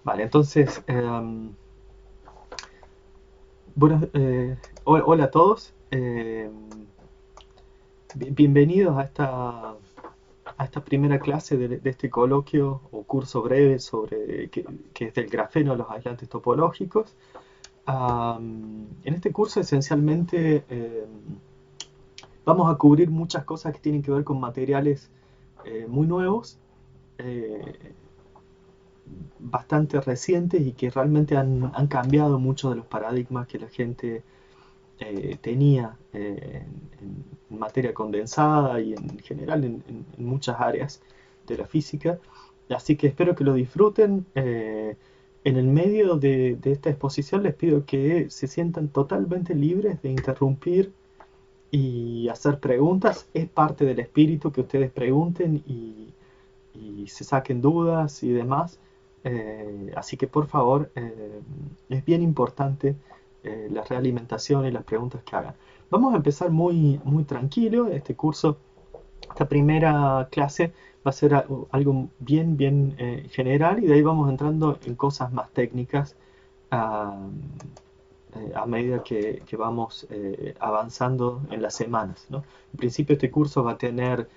Vale, entonces, hola a todos. Bienvenidos a esta primera clase de este coloquio o curso breve sobre que es del grafeno a los aislantes topológicos. En este curso esencialmente vamos a cubrir muchas cosas que tienen que ver con materiales muy nuevos, eh, bastante recientes y que realmente han cambiado muchos de los paradigmas que la gente tenía en materia condensada y en general en muchas áreas de la física. Así que espero que lo disfruten. En el medio de esta exposición les pido que se sientan totalmente libres de interrumpir y hacer preguntas. Es parte del espíritu que ustedes pregunten y se saquen dudas y demás. Así que por favor, es bien importante la realimentación y las preguntas que hagan. Vamos a empezar muy tranquilo. Este curso, esta primera clase va a ser algo bien general y de ahí vamos entrando en cosas más técnicas a, a medida que vamos avanzando en las semanas, ¿no? En principio este curso va a tener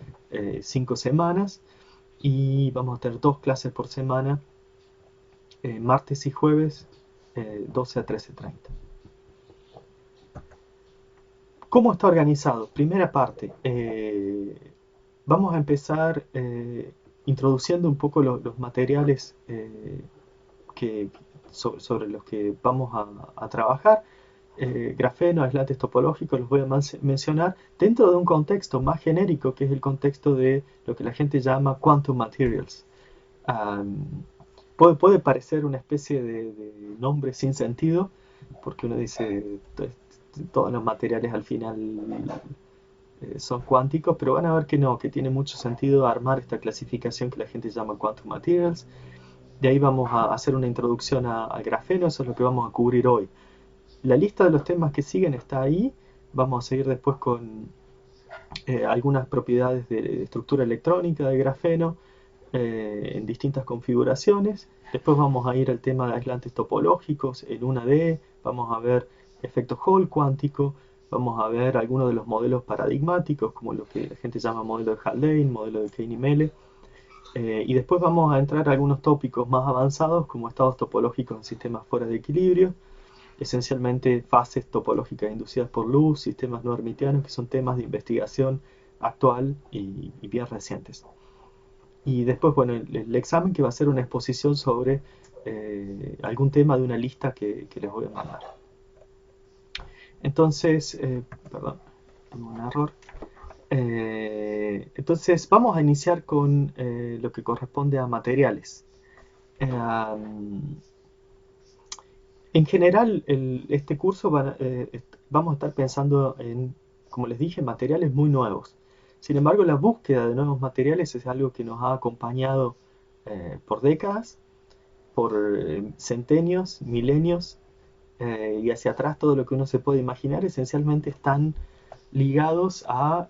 5 semanas y vamos a tener 2 clases por semana, martes y jueves, 12 a 13:30. ¿Cómo está organizado? Primera parte, vamos a empezar introduciendo un poco los materiales que, sobre los que vamos a trabajar. Grafeno, aislantes topológicos, los voy a mencionar dentro de un contexto más genérico, que es el contexto de lo que la gente llama quantum materials. Um, puede parecer una especie de nombre sin sentido, porque uno dice todos los materiales al final son cuánticos, pero van a ver que no, que tiene mucho sentido armar esta clasificación que la gente llama quantum materials. De ahí vamos a hacer una introducción al grafeno, eso es lo que vamos a cubrir hoy. La lista de los temas que siguen está ahí. Vamos a seguir después con algunas propiedades de estructura electrónica de grafeno en distintas configuraciones. Después vamos a ir al tema de aislantes topológicos en 1D. Vamos a ver efecto Hall cuántico. Vamos a ver algunos de los modelos paradigmáticos, como lo que la gente llama modelo de Haldane, modelo de Kane-Melle. Y después vamos a entrar a algunos tópicos más avanzados, como estados topológicos en sistemas fuera de equilibrio, esencialmente fases topológicas inducidas por luz, sistemas no hermitianos, que son temas de investigación actual y bien recientes. Y después, bueno, el examen que va a ser una exposición sobre algún tema de una lista que les voy a mandar. Entonces, perdón, tengo un error. Entonces, vamos a iniciar con lo que corresponde a materiales. En general, este curso vamos a estar pensando en, como les dije, materiales muy nuevos. Sin embargo, la búsqueda de nuevos materiales es algo que nos ha acompañado por décadas, por centenios, milenios, y hacia atrás todo lo que uno se puede imaginar esencialmente están ligados a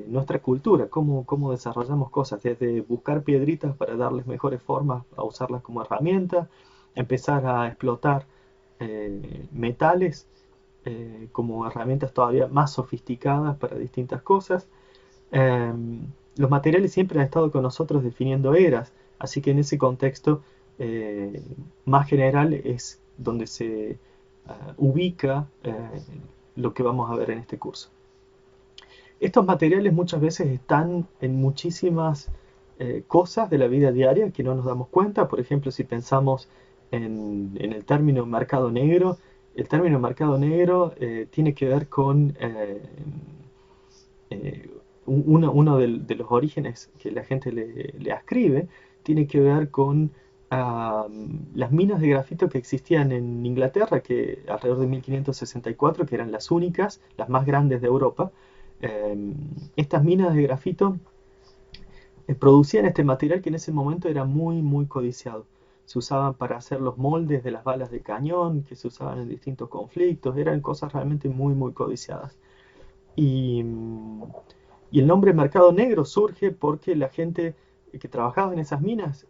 nuestra cultura, cómo desarrollamos cosas, desde buscar piedritas para darles mejores formas, a usarlas como herramienta, empezar a explotar metales como herramientas todavía más sofisticadas para distintas cosas. Eh, los materiales siempre han estado con nosotros definiendo eras, así que en ese contexto más general es donde se ubica lo que vamos a ver en este curso. Estos materiales muchas veces están en muchísimas cosas de la vida diaria que no nos damos cuenta. Por ejemplo, si pensamos en el término mercado negro, el término mercado negro tiene que ver con eh, uno de los orígenes que la gente le ascribe, tiene que ver con las minas de grafito que existían en Inglaterra, que alrededor de 1564, que eran las únicas, las más grandes de Europa. Estas minas de grafito producían este material que en ese momento era muy codiciado. Se usaban para hacer los moldes de las balas de cañón, que se usaban en distintos conflictos, eran cosas realmente muy codiciadas. Y, y el nombre mercado negro surge porque la gente que trabajaba en esas minas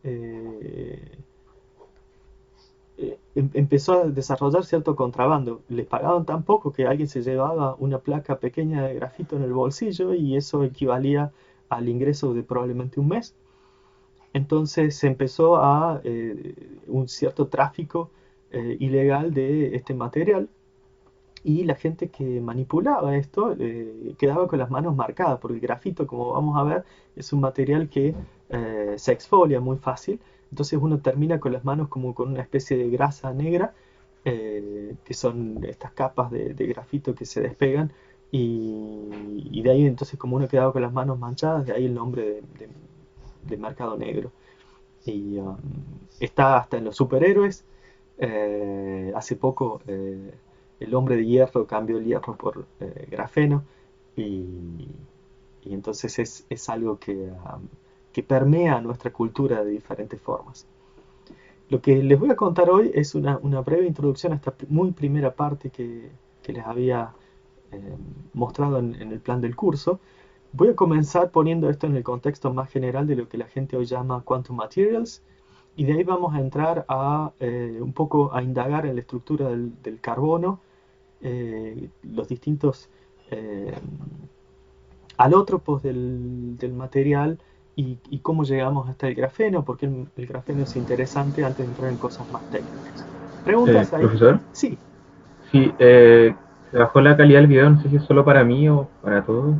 empezó a desarrollar cierto contrabando. Les pagaban tan poco que alguien se llevaba una placa pequeña de grafito en el bolsillo y eso equivalía al ingreso de probablemente un mes. Entonces se empezó a un cierto tráfico ilegal de este material y la gente que manipulaba esto quedaba con las manos marcadas, porque el grafito, como vamos a ver, es un material que se exfolia muy fácil, entonces uno termina con las manos como con una especie de grasa negra, que son estas capas de grafito que se despegan, y de ahí entonces como uno quedaba con las manos manchadas, de ahí el nombre de mercado negro. Y está hasta en los superhéroes. Hace poco el hombre de hierro cambió el hierro por grafeno y, y entonces es algo que permea nuestra cultura de diferentes formas. Lo que les voy a contar hoy es una breve introducción a esta muy primera parte que les había eh, mostrado en el plan del curso. Voy a comenzar poniendo esto en el contexto más general de lo que la gente hoy llama Quantum Materials, y de ahí vamos a entrar a un poco a indagar en la estructura del carbono, los distintos eh, alótropos del material y cómo llegamos hasta el grafeno, porque el grafeno es interesante antes de entrar en cosas más técnicas. ¿Preguntas ahí? Profesor, Sí. sí, se bajó la calidad del video, no sé si es solo para mí o para todos.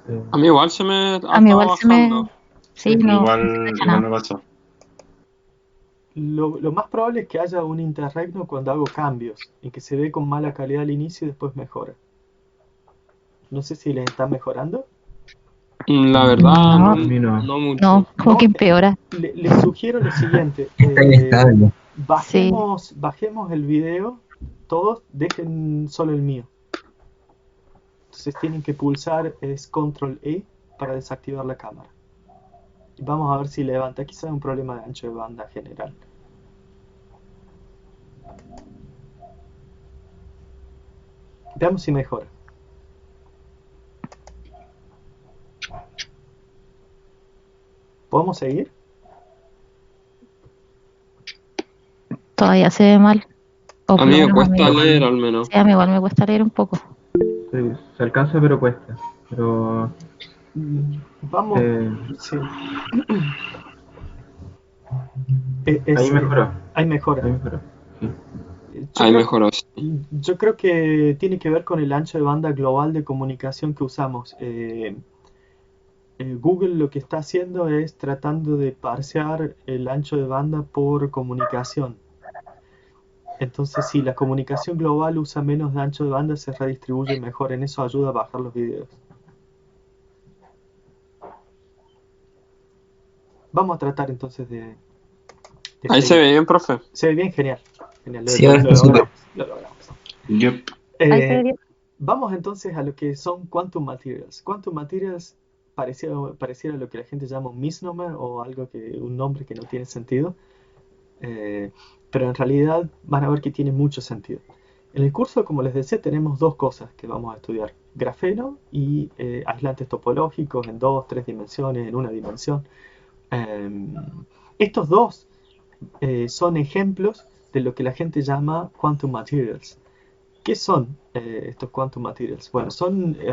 Eh, A mí igual se me ha A mí estado igual se me... bajando. Sí, Sí. no se Igual, escucha igual nada. me pasó. Lo más probable es que haya un interregno cuando hago cambios, en que se ve con mala calidad al inicio y después mejora. No sé si les está mejorando. La verdad, No, a mí no. no mucho. no, como que No, empeora. les sugiero lo siguiente. Está inestable. Sí, Bajemos el video, todos, dejen solo el mío. Entonces tienen que pulsar es Control E para desactivar la cámara. Y vamos a ver si levanta. Quizá un problema de ancho de banda general. Veamos si mejora. ¿Podemos seguir? todavía se ve mal. O A por lo mí me menos a cuesta mí. leer Igual al menos. Sí, a mí igual me cuesta leer un poco. se alcanza, pero cuesta. Pero Vamos, eh, sí. ahí Es, mejoró. hay mejora. Ahí mejoró. Sí. Yo Ahí creo, mejoró. Sí. yo creo que tiene que ver con el ancho de banda global de comunicación que usamos. Google lo que está haciendo es tratando de parsear el ancho de banda por comunicación. Entonces, si la comunicación global usa menos de ancho de banda, se redistribuye mejor. En eso ayuda a bajar los videos. Vamos a tratar entonces de Ahí se seguir. ve bien, profe. Se ve bien, genial. Genial, Sí, ahora lo está súper. logramos. Lo logramos. Yup. Ahí se ve Eh, bien. Vamos entonces a lo que son quantum materials. Quantum materials pareciera lo que la gente llama un misnomer o un nombre que no tiene sentido, eh, pero en realidad van a ver que tiene mucho sentido. En el curso, como les decía, tenemos dos cosas que vamos a estudiar: grafeno y aislantes topológicos en dos, tres dimensiones, en una dimensión. Em, Estos dos son ejemplos de lo que la gente llama quantum materials. ¿Qué son estos quantum materials? Bueno,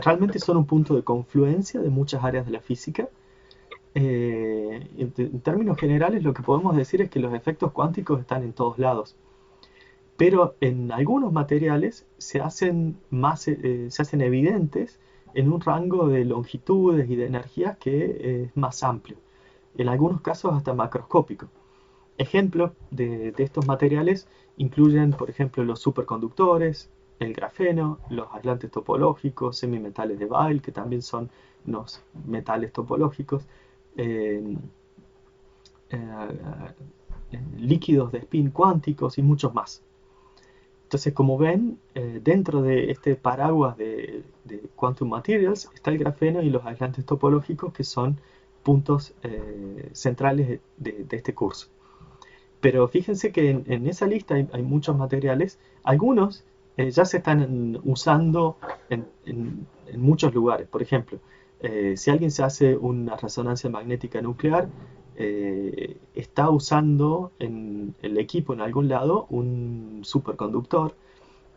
realmente son un punto de confluencia de muchas áreas de la física. En términos generales, lo que podemos decir es que los efectos cuánticos están en todos lados, pero en algunos materiales se hacen evidentes en un rango de longitudes y de energías que es más amplio, en algunos casos hasta macroscópico. Ejemplos de estos materiales incluyen, por ejemplo, los superconductores, el grafeno, los aislantes topológicos, semimetales de Weyl, que también son unos metales topológicos, eh, líquidos de spin cuánticos y muchos más. Entonces, como ven, dentro de este paraguas de Quantum Materials está el grafeno y los aislantes topológicos, que son puntos centrales de este curso. Pero fíjense que en esa lista hay muchos materiales. Algunos ya se están usando en muchos lugares. Por ejemplo, si alguien se hace una resonancia magnética nuclear, está usando en el equipo en algún lado un superconductor,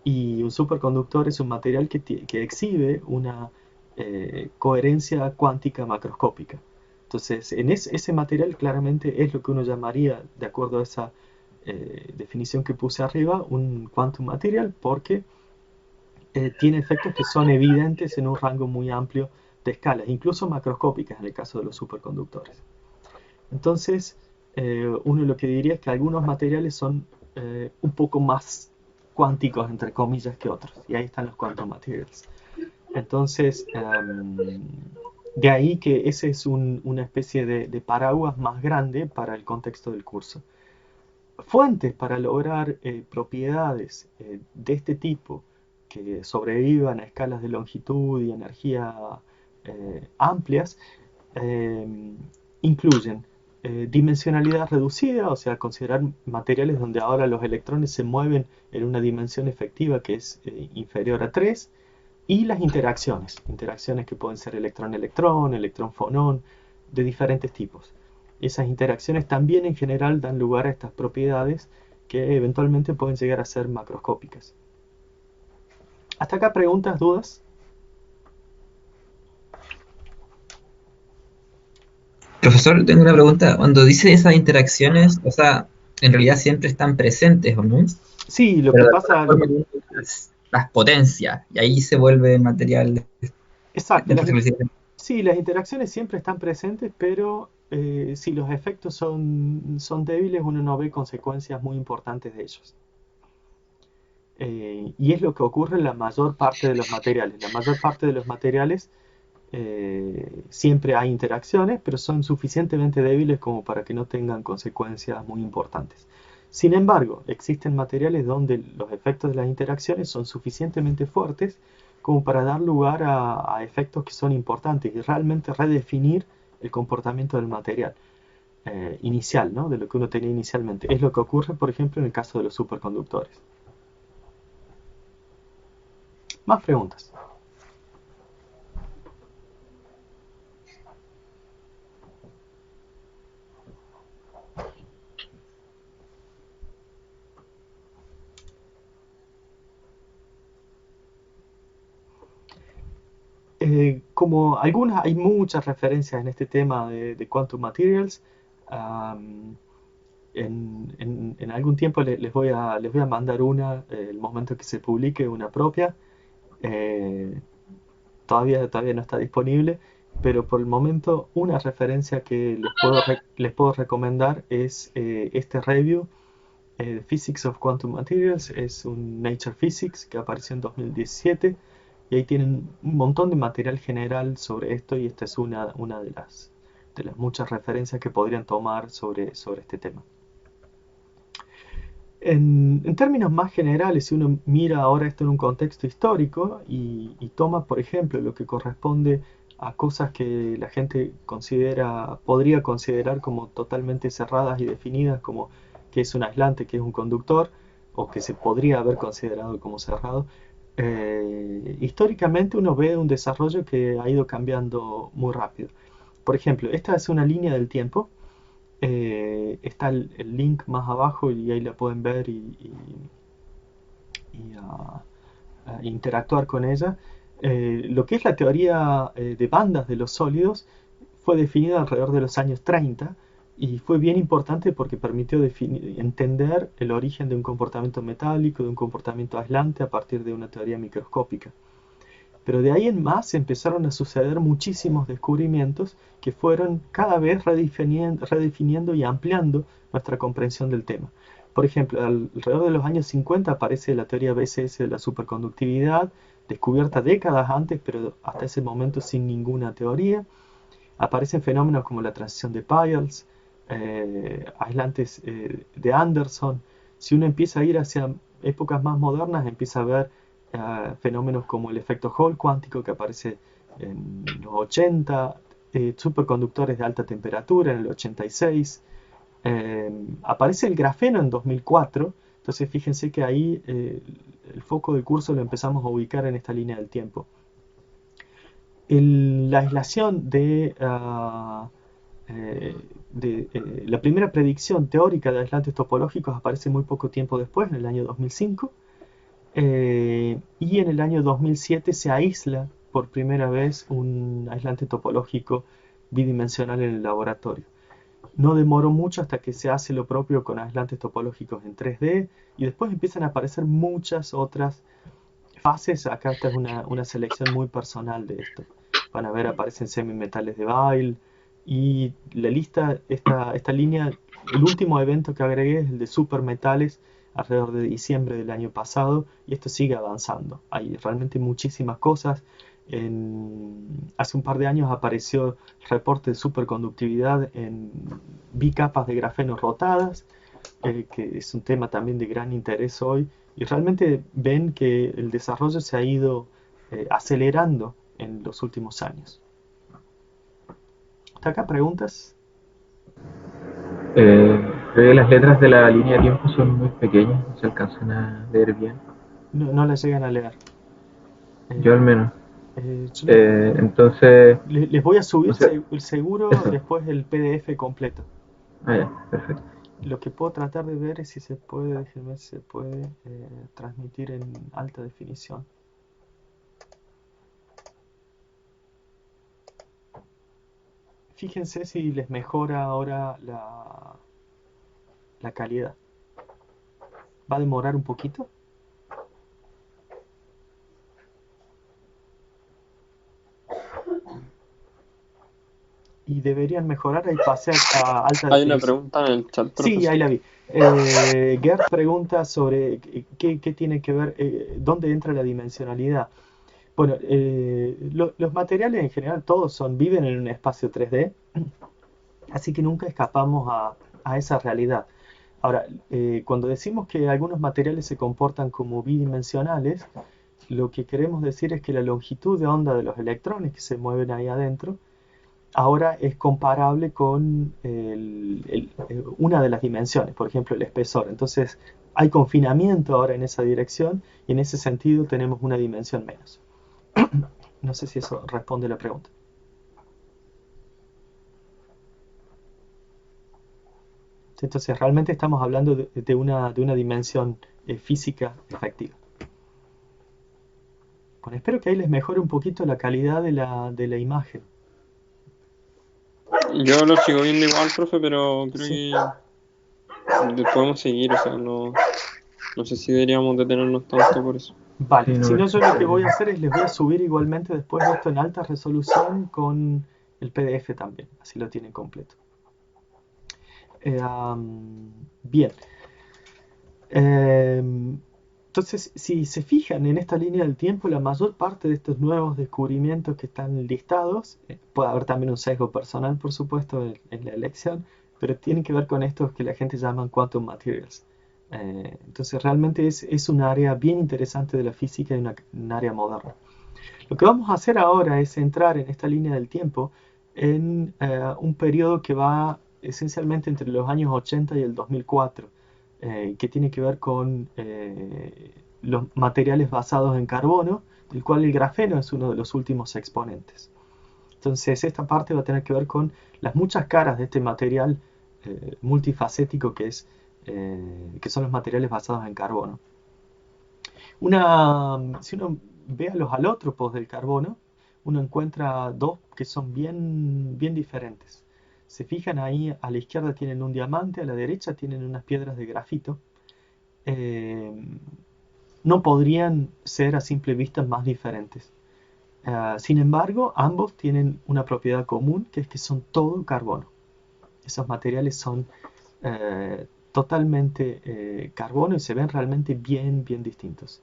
y un superconductor es un material que exhibe una coherencia cuántica macroscópica. Entonces, ese material claramente es lo que uno llamaría, de acuerdo a esa definición que puse arriba, un quantum material, porque tiene efectos que son evidentes en un rango muy amplio de escalas, incluso macroscópicas en el caso de los superconductores. Entonces, uno lo que diría es que algunos materiales son un poco más cuánticos, entre comillas, que otros. Y ahí están los quantum materials. Entonces, de ahí que ese es una especie de paraguas más grande para el contexto del curso. Fuentes para lograr propiedades de este tipo que sobrevivan a escalas de longitud y energía amplias, eh, incluyen dimensionalidad reducida, o sea, considerar materiales donde ahora los electrones se mueven en una dimensión efectiva que es inferior a 3, y las interacciones que pueden ser electrón-electrón, electrón-fonón, de diferentes tipos. Esas interacciones también en general dan lugar a estas propiedades que eventualmente pueden llegar a ser macroscópicas. ¿Hasta acá preguntas, dudas? Profesor, tengo una pregunta. Cuando dice esas interacciones, o sea, en realidad siempre están presentes, ¿o no? Sí, lo Pero que de pasa, alguna forma tienen las potencias, y ahí se vuelve material exacto, de flexibilidad. sí, las interacciones siempre están presentes, pero si los efectos son débiles, uno no ve consecuencias muy importantes de ellos. Y es lo que ocurre en la mayor parte de los materiales. La mayor parte de los materiales siempre hay interacciones, pero son suficientemente débiles como para que no tengan consecuencias muy importantes. Sin embargo, existen materiales donde los efectos de las interacciones son suficientemente fuertes como para dar lugar a efectos que son importantes y realmente redefinir el comportamiento del material inicial, ¿no? De lo que uno tenía inicialmente. Es lo que ocurre, por ejemplo, en el caso de los superconductores. Más preguntas. Como algunas, hay muchas referencias en este tema de Quantum Materials. Um, en algún tiempo les voy a mandar una, el momento que se publique una propia. Eh, todavía no está disponible, pero por el momento una referencia que les puedo recomendar es este review, Physics of Quantum Materials. Es un Nature Physics que apareció en 2017 y ahí tienen un montón de material general sobre esto, y esta es una de las muchas referencias que podrían tomar sobre este tema. En términos más generales, si uno mira ahora esto en un contexto histórico y toma, por ejemplo, lo que corresponde a cosas que la gente podría considerar como totalmente cerradas y definidas, como que es un aislante, que es un conductor, o que se podría haber considerado como cerrado, históricamente uno ve un desarrollo que ha ido cambiando muy rápido. Por ejemplo, esta es una línea del tiempo. Está el link más abajo y ahí la pueden ver y interactuar con ella. Lo que es la teoría de bandas de los sólidos fue definida alrededor de los años 30 y fue bien importante porque permitió entender el origen de un comportamiento metálico, de un comportamiento aislante a partir de una teoría microscópica. Pero de ahí en más empezaron a suceder muchísimos descubrimientos que fueron cada vez redefiniendo y ampliando nuestra comprensión del tema. Por ejemplo, alrededor de los años 50 aparece la teoría BCS de la superconductividad, descubierta décadas antes, pero hasta ese momento sin ninguna teoría. Aparecen fenómenos como la transición de Peierls, aislantes de Anderson. Si uno empieza a ir hacia épocas más modernas, empieza a ver fenómenos como el efecto Hall cuántico, que aparece en los 80, superconductores de alta temperatura en el 86. Aparece el grafeno en 2004. Entonces fíjense que ahí el foco del curso lo empezamos a ubicar en esta línea del tiempo. La aislación de la primera predicción teórica de aislantes topológicos aparece muy poco tiempo después, en el año 2005, y en el año 2007 se aísla por primera vez un aislante topológico bidimensional en el laboratorio. No demoró mucho hasta que se hace lo propio con aislantes topológicos en 3D, y después empiezan a aparecer muchas otras fases. Acá esta es una selección muy personal de esto. Van a ver, aparecen semimetales de Weyl, y la lista, esta línea, el último evento que agregué es el de supermetales alrededor de diciembre del año pasado, y esto sigue avanzando. Hay realmente muchísimas cosas. Hace un par de años apareció el reporte de superconductividad en bicapas de grafeno rotadas, que es un tema también de gran interés hoy, y realmente ven que el desarrollo se ha ido acelerando en los últimos años. ¿Hasta acá preguntas? Creo que las letras de la línea de tiempo son muy pequeñas, no se alcanzan a leer bien. No las llegan a leer. Yo al menos. Yo Entonces, les voy a subir o sea, seguro eso. después el PDF completo. Ah, ya, perfecto. Lo que puedo tratar de ver es si se puede, déjenme ver si se puede transmitir en alta definición. Fíjense si les mejora ahora la calidad. ¿Va a demorar un poquito? Y deberían mejorar. Ahí pasé a alta Hay una definición. pregunta en el chat, Sí, profesor. ahí la vi. Gert pregunta sobre qué tiene que ver, dónde entra la dimensionalidad. Bueno, los materiales en general todos viven en un espacio 3D, así que nunca escapamos a esa realidad. Ahora, cuando decimos que algunos materiales se comportan como bidimensionales, lo que queremos decir es que la longitud de onda de los electrones que se mueven ahí adentro ahora es comparable con una de las dimensiones, por ejemplo el espesor. Entonces hay confinamiento ahora en esa dirección, y en ese sentido tenemos una dimensión menos. No sé si eso responde a la pregunta. Entonces realmente estamos hablando de una dimensión física efectiva. Bueno, espero que ahí les mejore un poquito la calidad de la imagen. Yo lo sigo viendo igual, profe, pero creo Sí. que podemos seguir, o sea, no sé si deberíamos detenernos tanto por eso. Vale, Sí, no, si no, yo lo que voy a perfecto. hacer es les voy a subir igualmente después esto en alta resolución con el PDF también, así lo tienen completo. Bien. Entonces, si se fijan en esta línea del tiempo, la mayor parte de estos nuevos descubrimientos que están listados, puede haber también un sesgo personal, por supuesto, en la elección, pero tienen que ver con estos que la gente llama quantum materials. Entonces, realmente es un área bien interesante de la física y un área moderna. Lo que vamos a hacer ahora es entrar en esta línea del tiempo en un periodo que va esencialmente entre los años 80 y el 2004, que tiene que ver con los materiales basados en carbono, del cual el grafeno es uno de los últimos exponentes. Entonces esta parte va a tener que ver con las muchas caras de este material multifacético que son los materiales basados en carbono. Si uno ve a los alótropos del carbono, uno encuentra dos que son bien, bien diferentes. Se fijan ahí, a la izquierda tienen un diamante, a la derecha tienen unas piedras de grafito. Eh, no podrían ser a simple vista más diferentes. Sin embargo, ambos tienen una propiedad común, que es que son todo carbono. Esos materiales son totalmente carbono, y se ven realmente bien, bien distintos.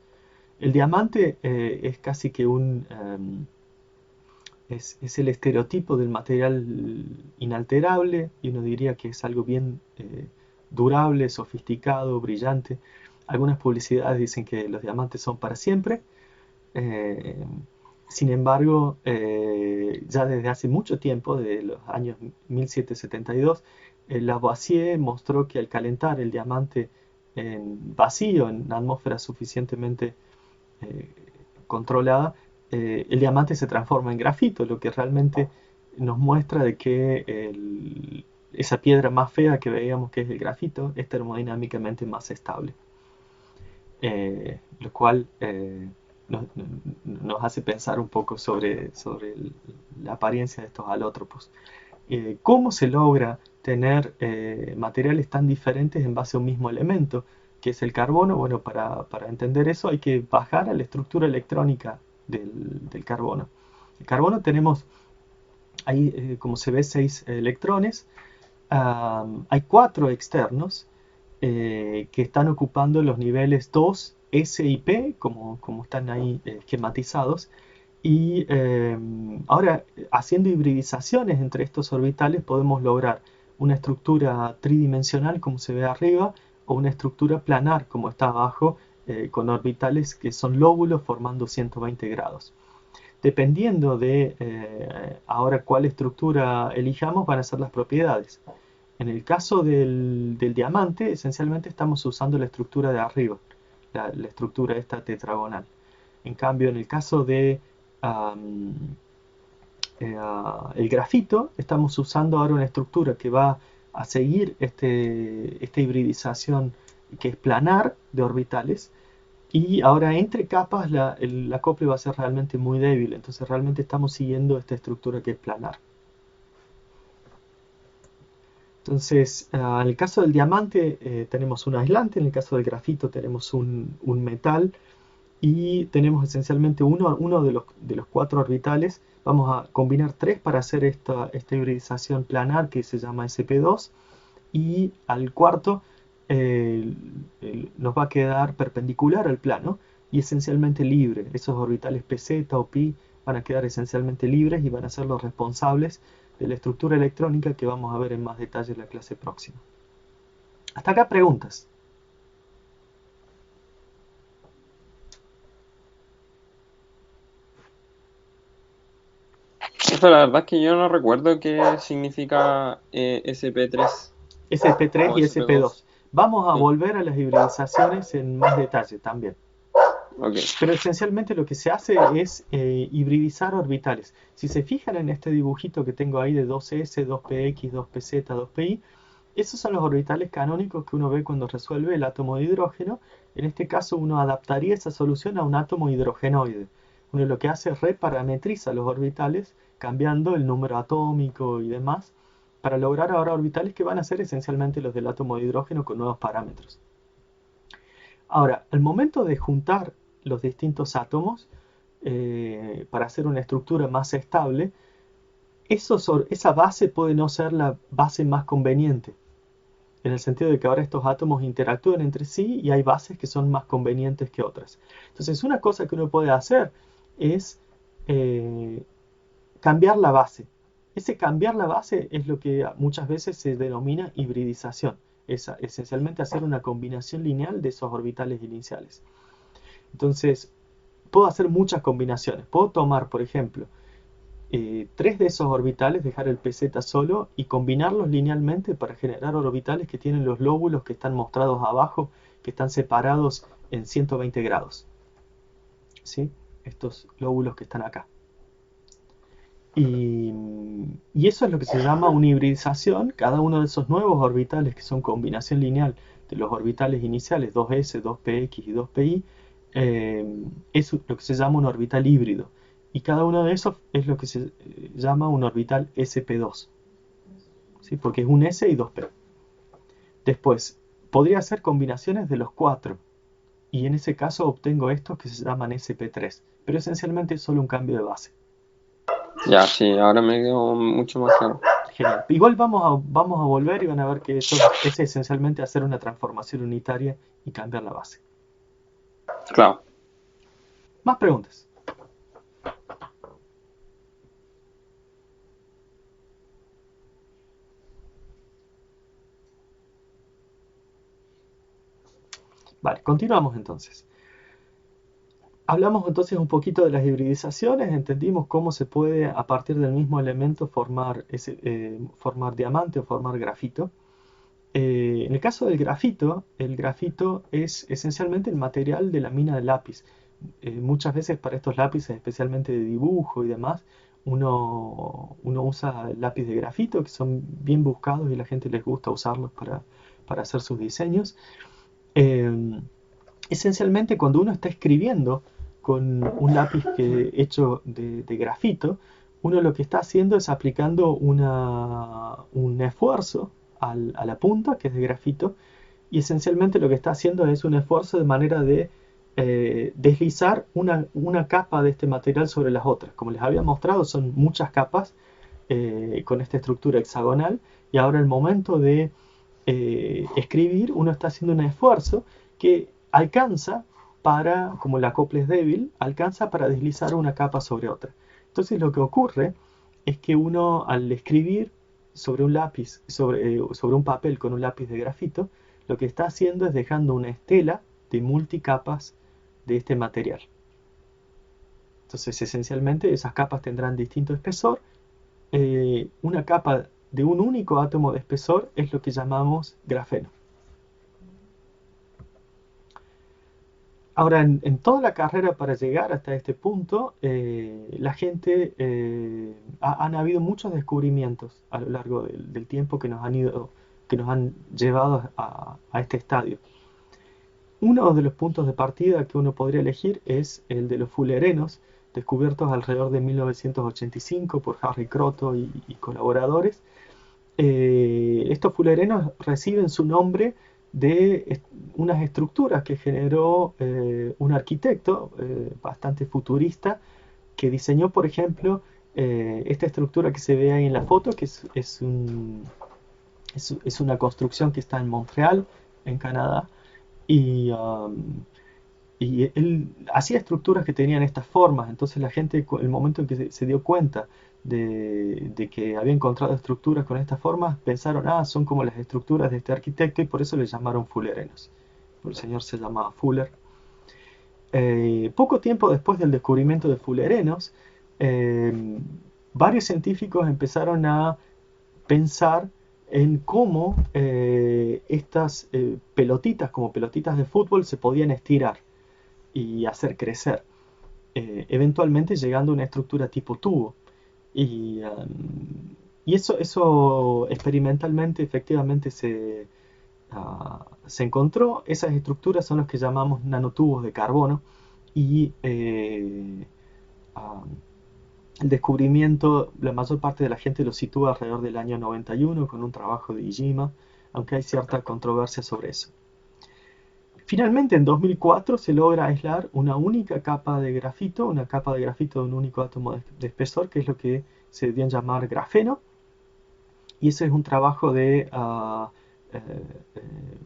El diamante es casi que es el estereotipo del material inalterable, y uno diría que es algo bien durable, sofisticado, brillante. Algunas publicidades dicen que los diamantes son para siempre. Eh, Sin embargo, ya desde hace mucho tiempo, de los años 1772, Lavoisier mostró que al calentar el diamante en vacío, en una atmósfera suficientemente eh, controlada, el diamante se transforma en grafito, lo que realmente nos muestra de que esa piedra más fea que veíamos que es el grafito es termodinámicamente más estable. Lo cual nos hace pensar un poco sobre la apariencia de estos alótropos. ¿Cómo se logra tener materiales tan diferentes en base a un mismo elemento, que es el carbono? Bueno, para entender eso hay que bajar a la estructura electrónica del carbono. El carbono tenemos ahí, como se ve, 6 electrones. Hay 4 externos que están ocupando los niveles 2, S y P, como están ahí esquematizados. Y ahora, haciendo hibridizaciones entre estos orbitales, podemos lograr una estructura tridimensional, como se ve arriba, o una estructura planar, como está abajo, con orbitales que son lóbulos formando 120 grados. Dependiendo de ahora cuál estructura elijamos, van a ser las propiedades. En el caso del diamante, esencialmente estamos usando la estructura de arriba, la estructura esta tetragonal. En cambio, en el caso de el grafito, estamos usando ahora una estructura que va a seguir esta hibridización que es planar de orbitales, y ahora entre capas el acople va a ser realmente muy débil, entonces realmente estamos siguiendo esta estructura que es planar. Entonces, en el caso del diamante tenemos un aislante, en el caso del grafito tenemos un metal, y tenemos esencialmente uno de los 4 orbitales. Vamos a combinar 3 para hacer esta hibridización planar que se llama sp2, y al cuarto nos va a quedar perpendicular al plano y esencialmente libre. Esos orbitales pz o pi van a quedar esencialmente libres y van a ser los responsables de la estructura electrónica que vamos a ver en más detalle en la clase próxima. Hasta acá preguntas. Eso, la verdad es que yo no recuerdo qué significa SP3 SP3 o y SP2. SP2. Vamos a Sí. volver a las hibridizaciones en más detalle también. Ok. Pero esencialmente lo que se hace es hibridizar orbitales. Si se fijan en este dibujito que tengo ahí de 2s, 2px, 2pz, 2pi, esos son los orbitales canónicos que uno ve cuando resuelve el átomo de hidrógeno. En este caso uno adaptaría esa solución a un átomo hidrogenoide. Uno lo que hace es reparametriza los orbitales, cambiando el número atómico y demás, para lograr ahora orbitales que van a ser esencialmente los del átomo de hidrógeno con nuevos parámetros. Ahora, al momento de juntar los distintos átomos para hacer una estructura más estable, esa base puede no ser la base más conveniente, en el sentido de que ahora estos átomos interactúan entre sí y hay bases que son más convenientes que otras. Entonces, una cosa que uno puede hacer es cambiar la base. Ese cambiar la base es lo que muchas veces se denomina hibridización. Es esencialmente hacer una combinación lineal de esos orbitales iniciales. Entonces, puedo hacer muchas combinaciones. Puedo tomar, por ejemplo, 3 de esos orbitales, dejar el pz solo y combinarlos linealmente para generar orbitales que tienen los lóbulos que están mostrados abajo, que están separados en 120 grados. ¿Sí? Estos lóbulos que están acá. Y eso es lo que se llama una hibridización. Cada uno de esos nuevos orbitales, que son combinación lineal de los orbitales iniciales 2s, 2px y 2pi, es lo que se llama un orbital híbrido. Y cada uno de esos es lo que se llama un orbital sp2. ¿Sí? Porque es un s y 2p. Después, podría hacer combinaciones de los 4. Y en ese caso obtengo estos que se llaman sp3. Pero esencialmente es solo un cambio de base. Ya, sí, ahora me quedó mucho más claro. Genial. Igual vamos a volver y van a ver que eso es esencialmente hacer una transformación unitaria y cambiar la base. Claro. Más preguntas. Vale, continuamos entonces. Hablamos entonces un poquito de las hibridizaciones, entendimos cómo se puede a partir del mismo elemento formar diamante o formar grafito. En el caso del grafito, el grafito es esencialmente el material de la mina de lápiz. Muchas veces para estos lápices, especialmente de dibujo y demás, uno usa lápiz de grafito, que son bien buscados y a la gente les gusta usarlos para hacer sus diseños. Eh, Esencialmente, cuando uno está escribiendo con un lápiz hecho de grafito, uno lo que está haciendo es aplicando un esfuerzo a la punta, que es de grafito, y esencialmente lo que está haciendo es un esfuerzo de manera de deslizar una capa de este material sobre las otras. Como les había mostrado, son muchas capas con esta estructura hexagonal, y ahora el momento de escribir, uno está haciendo un esfuerzo que alcanza como el acople es débil, alcanza para deslizar una capa sobre otra. Entonces lo que ocurre es que uno, al escribir sobre un lápiz, sobre un papel con un lápiz de grafito, lo que está haciendo es dejando una estela de multicapas de este material. Entonces, esencialmente, esas capas tendrán distinto espesor. Una capa de un único átomo de espesor es lo que llamamos grafeno. Ahora, en toda la carrera para llegar hasta este punto, la gente, han habido muchos descubrimientos a lo largo del tiempo que nos han llevado a este estadio. Uno de los puntos de partida que uno podría elegir es el de los fullerenos, descubiertos alrededor de 1985 por Harry Kroto y colaboradores. Estos fullerenos reciben su nombre de unas estructuras que generó un arquitecto bastante futurista, que diseñó, por ejemplo, esta estructura que se ve ahí en la foto, que es una construcción que está en Montreal, en Canadá, y él hacía estructuras que tenían estas formas. Entonces la gente, el momento en que se dio cuenta de que había encontrado estructuras con estas formas, pensaron, son como las estructuras de este arquitecto, y por eso le llamaron fullerenos. El señor se llamaba Fuller. Poco tiempo después del descubrimiento de fullerenos, varios científicos empezaron a pensar en cómo estas pelotitas, como pelotitas de fútbol, se podían estirar y hacer crecer, eventualmente llegando a una estructura tipo tubo. Y eso experimentalmente, efectivamente, se encontró. Esas estructuras son las que llamamos nanotubos de carbono, y el descubrimiento, la mayor parte de la gente lo sitúa alrededor del año 91 con un trabajo de Iijima, aunque hay cierta controversia sobre eso. Finalmente, en 2004 se logra aislar una única capa de grafito, una capa de grafito de un único átomo de espesor, que es lo que se dio en llamar grafeno. Y ese es un trabajo de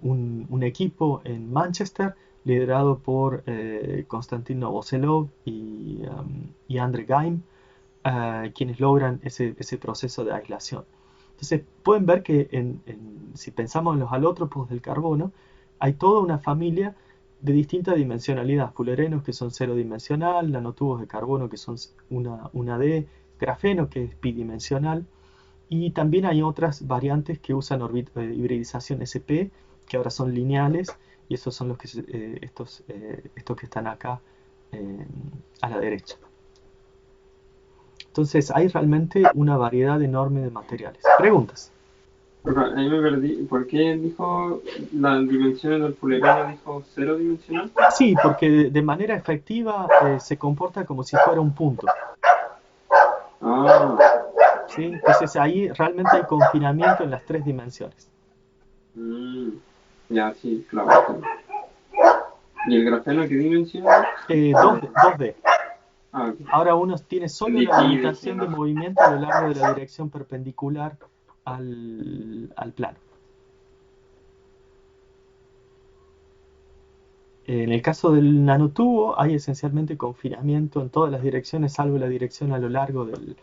un equipo en Manchester, liderado por Konstantin Novoselov y Andre Geim, quienes logran ese proceso de aislación. Entonces pueden ver que si pensamos en los alótropos del carbono, hay toda una familia de distinta dimensionalidad: fullerenos, que son cero dimensional; nanotubos de carbono, que son una D; grafeno, que es bidimensional; y también hay otras variantes que usan hibridización SP, que ahora son lineales, y esos son estos que están acá a la derecha. Entonces hay realmente una variedad enorme de materiales. ¿Preguntas? Ahí me perdí. ¿Por qué dijo las dimensiones del fullereno? ¿Dijo cero dimensional? Sí, porque de manera efectiva se comporta como si fuera un punto. ¿Sí? Entonces ahí realmente hay confinamiento en las tres dimensiones. Ya, sí, claro. ¿Y el grafeno qué dimensión? 2D. Okay. Ahora uno tiene solo la limitación de movimiento a lo largo de la dirección perpendicular al plano. En el caso del nanotubo hay esencialmente confinamiento en todas las direcciones, salvo la dirección a lo largo del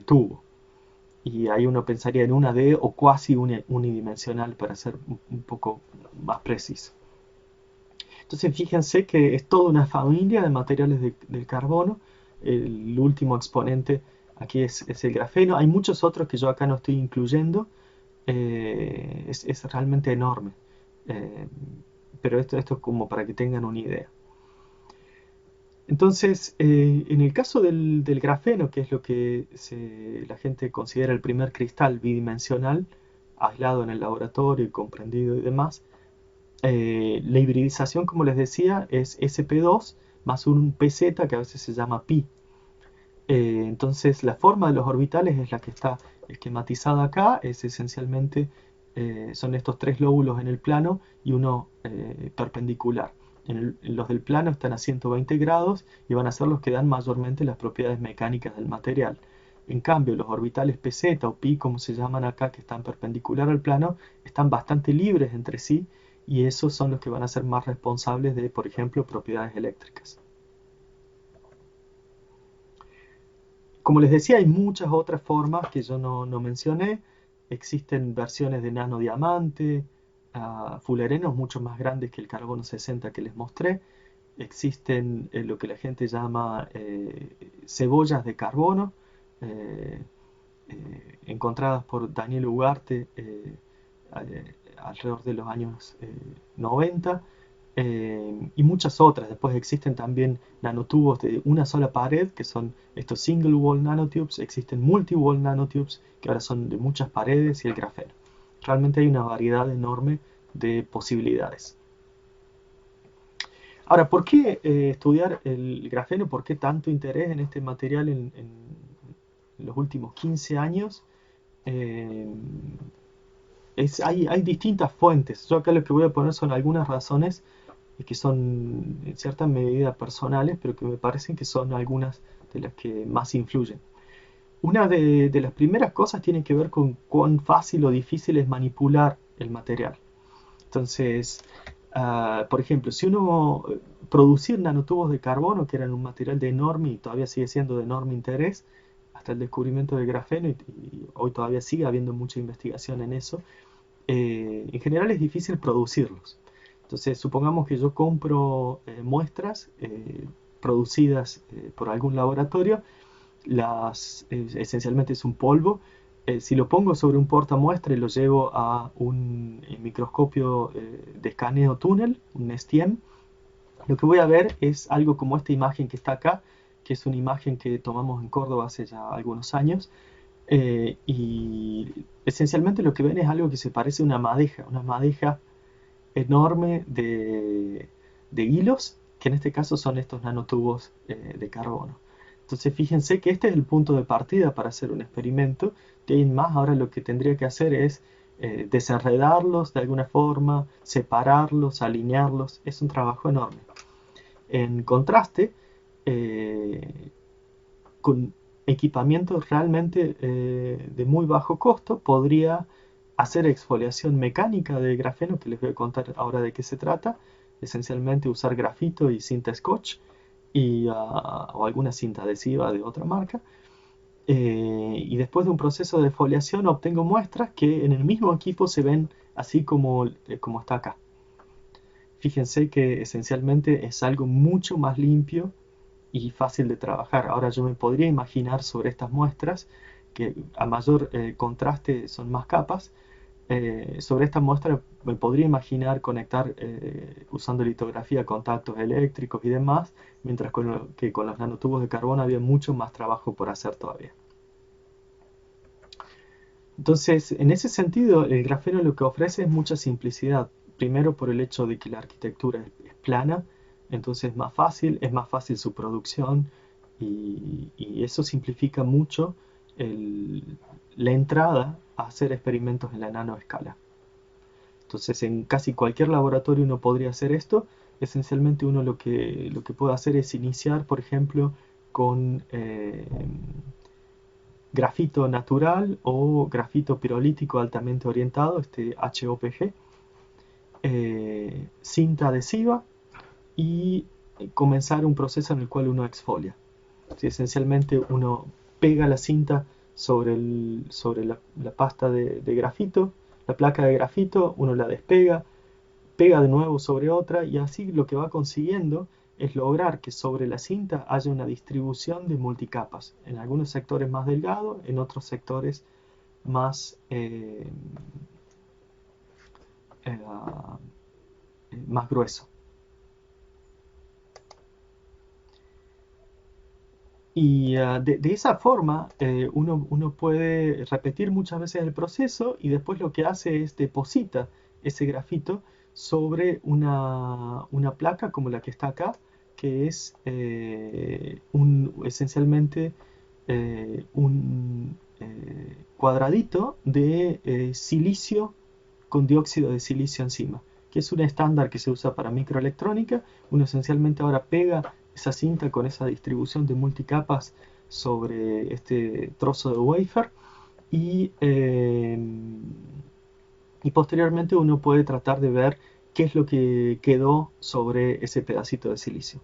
tubo. Y ahí uno pensaría en una D o cuasi unidimensional, para ser un poco más preciso. Entonces fíjense que es toda una familia de materiales del carbono. El último exponente aquí es el grafeno. Hay muchos otros que yo acá no estoy incluyendo. Es realmente enorme. Pero esto es como para que tengan una idea. Entonces, en el caso del grafeno, que es lo que la gente considera el primer cristal bidimensional, aislado en el laboratorio y comprendido y demás, la hibridización, como les decía, es sp2 más un pz que a veces se llama pi. Entonces, la forma de los orbitales es la que está esquematizada acá, es esencialmente, son estos tres lóbulos en el plano y uno perpendicular. Los del plano están a 120 grados y van a ser los que dan mayormente las propiedades mecánicas del material. En cambio, los orbitales pz o pi, como se llaman acá, que están perpendicular al plano, están bastante libres entre sí y esos son los que van a ser más responsables de, por ejemplo, propiedades eléctricas. Como les decía, hay muchas otras formas que yo no mencioné. Existen versiones de nanodiamante, fullerenos mucho más grandes que el carbono 60 que les mostré. Existen lo que la gente llama cebollas de carbono, eh, encontradas por Daniel Ugarte alrededor de los años 90. Y muchas otras. Después existen también nanotubos de una sola pared, que son estos single wall nanotubes. Existen multi-wall nanotubes, que ahora son de muchas paredes, y el grafeno. Realmente hay una variedad enorme de posibilidades. Ahora, ¿por qué estudiar el grafeno? ¿Por qué tanto interés en este material en los últimos 15 años? Eh, hay distintas fuentes. Yo acá lo que voy a poner son algunas razones que son en cierta medida personales, pero que me parecen que son algunas de las que más influyen. Una de las primeras cosas tiene que ver con cuán fácil o difícil es manipular el material. Entonces, por ejemplo, si uno producir nanotubos de carbono, que eran un material de enorme y todavía sigue siendo de enorme interés, hasta el descubrimiento del grafeno, y hoy todavía sigue habiendo mucha investigación en eso, en general es difícil producirlos. Entonces, supongamos que yo compro muestras producidas por algún laboratorio, esencialmente es un polvo. Si lo pongo sobre un portamuestra y lo llevo a un microscopio de escaneo túnel, un STM, lo que voy a ver es algo como esta imagen que está acá, que es una imagen que tomamos en Córdoba hace ya algunos años, y esencialmente lo que ven es algo que se parece a una madeja enorme de hilos, que en este caso son estos nanotubos de carbono. Entonces fíjense que este es el punto de partida para hacer un experimento. De ahí en más, ahora lo que tendría que hacer es desenredarlos de alguna forma, separarlos, alinearlos. Es un trabajo enorme. En contraste, eh, con equipamiento realmente de muy bajo costo, podría hacer exfoliación mecánica de grafeno, que les voy a contar ahora de qué se trata. Esencialmente usar grafito y cinta scotch o alguna cinta adhesiva de otra marca. Y después de un proceso de foliación obtengo muestras que en el mismo equipo se ven así como está acá. Fíjense que esencialmente es algo mucho más limpio y fácil de trabajar. Ahora yo me podría imaginar sobre estas muestras, que a mayor contraste son más capas, sobre esta muestra me podría imaginar conectar usando litografía contactos eléctricos y demás, mientras que con los nanotubos de carbono había mucho más trabajo por hacer todavía. Entonces, en ese sentido, el grafeno lo que ofrece es mucha simplicidad. Primero por el hecho de que la arquitectura es plana, entonces es más fácil su producción y eso simplifica mucho la entrada a hacer experimentos en la nanoescala. Entonces, en casi cualquier laboratorio uno podría hacer esto. Esencialmente uno lo que puede hacer es iniciar, por ejemplo, con grafito natural o grafito pirolítico altamente orientado, este HOPG, cinta adhesiva y comenzar un proceso en el cual uno exfolia. ¿Sí? Esencialmente uno pega la cinta sobre la pasta de grafito, la placa de grafito, uno la despega, pega de nuevo sobre otra y así lo que va consiguiendo es lograr que sobre la cinta haya una distribución de multicapas, en algunos sectores más delgado, en otros sectores más, eh, más grueso. Y de esa forma uno puede repetir muchas veces el proceso y después lo que hace es deposita ese grafito sobre una placa como la que está acá, que es esencialmente un cuadradito de silicio con dióxido de silicio encima, que es un estándar que se usa para microelectrónica. Uno esencialmente ahora pega esa cinta con esa distribución de multicapas sobre este trozo de wafer y, eh, y posteriormente uno puede tratar de ver qué es lo que quedó sobre ese pedacito de silicio.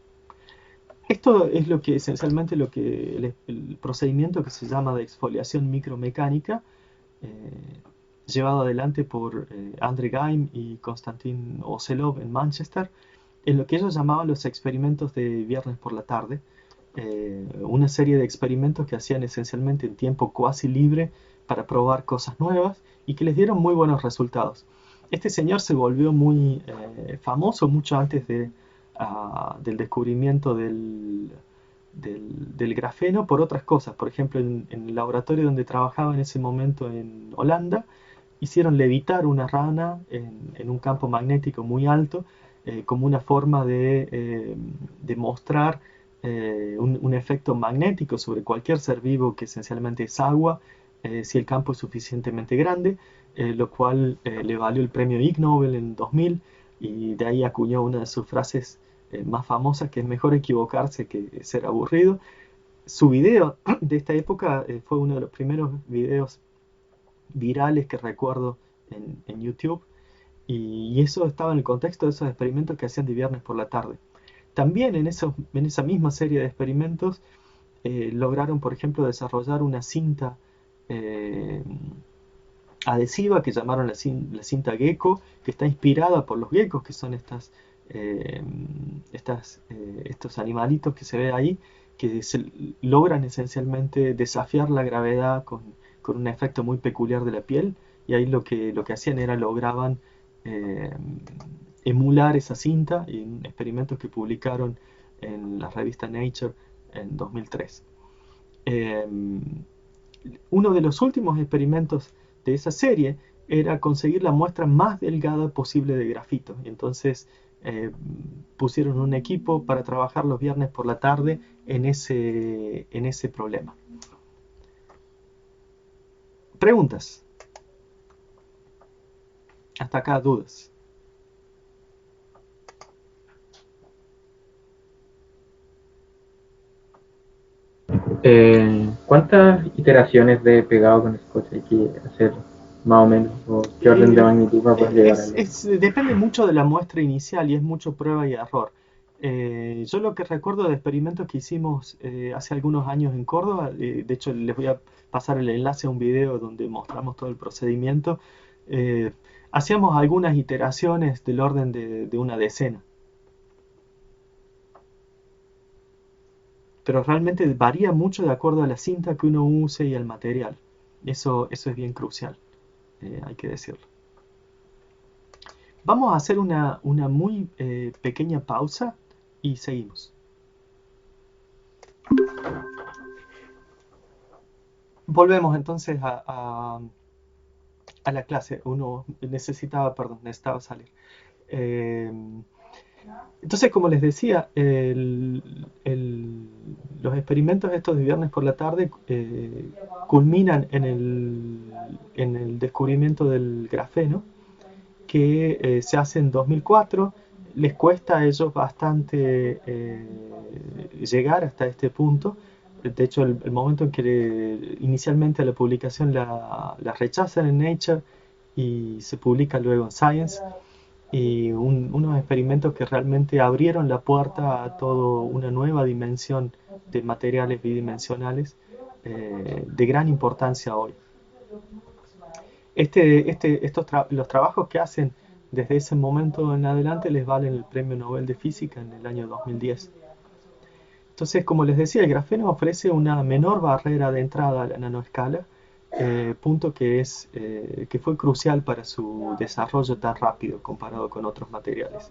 Esto es lo que esencialmente el procedimiento que se llama de exfoliación micromecánica, eh, llevado adelante por André Geim y Konstantin Oselov en Manchester, en lo que ellos llamaban los experimentos de viernes por la tarde, una serie de experimentos que hacían esencialmente en tiempo cuasi libre para probar cosas nuevas y que les dieron muy buenos resultados. Este señor se volvió muy famoso mucho antes del descubrimiento del grafeno por otras cosas. Por ejemplo, en el laboratorio donde trabajaba en ese momento en Holanda, hicieron levitar una rana en un campo magnético muy alto, como una forma de mostrar un efecto magnético sobre cualquier ser vivo que esencialmente es agua, si el campo es suficientemente grande, lo cual le valió el premio Ig Nobel en 2000, y de ahí acuñó una de sus frases más famosas, que es mejor equivocarse que ser aburrido. Su video de esta época fue uno de los primeros videos virales que recuerdo en YouTube, y eso estaba en el contexto de esos experimentos que hacían de viernes por la tarde. También en esa misma serie de experimentos lograron, por ejemplo, desarrollar una cinta eh, adhesiva que llamaron la cinta gecko, que está inspirada por los geckos, que son eh, estos animalitos que se ve ahí, que logran esencialmente desafiar la gravedad con un efecto muy peculiar de la piel, y ahí lo que hacían era lograban eh, emular esa cinta en experimentos que publicaron en la revista Nature en 2003. Eh, Uno de los últimos experimentos de esa serie era conseguir la muestra más delgada posible de grafito. Entonces pusieron un equipo para trabajar los viernes por la tarde en ese problema. Preguntas. Hasta acá dudas. ¿Cuántas iteraciones de pegado con scotch hay que hacer más o menos? ¿O qué orden de magnitud va a poder llegar a Depende mucho de la muestra inicial y es mucho prueba y error. Yo lo que recuerdo de experimentos que hicimos hace algunos años en Córdoba, de hecho les voy a pasar el enlace a un video donde mostramos todo el procedimiento, eh, hacíamos algunas iteraciones del orden de una decena, pero realmente varía mucho de acuerdo a la cinta que uno use y al material. Eso es bien crucial, hay que decirlo. Vamos a hacer una muy pequeña pausa y seguimos. Volvemos entonces a la clase. Necesitaba salir. Entonces, como les decía, los experimentos estos de viernes por la tarde culminan en el descubrimiento del grafeno, que se hace en 2004. Les cuesta a ellos bastante llegar hasta este punto. De hecho, el momento en que inicialmente la publicación la rechazan en Nature y se publica luego en Science, y unos experimentos que realmente abrieron la puerta a toda una nueva dimensión de materiales bidimensionales de gran importancia hoy. Los trabajos que hacen desde ese momento en adelante les valen el Premio Nobel de Física en el año 2010. Entonces, como les decía, el grafeno ofrece una menor barrera de entrada a la nanoescala, punto que fue crucial para su desarrollo tan rápido comparado con otros materiales.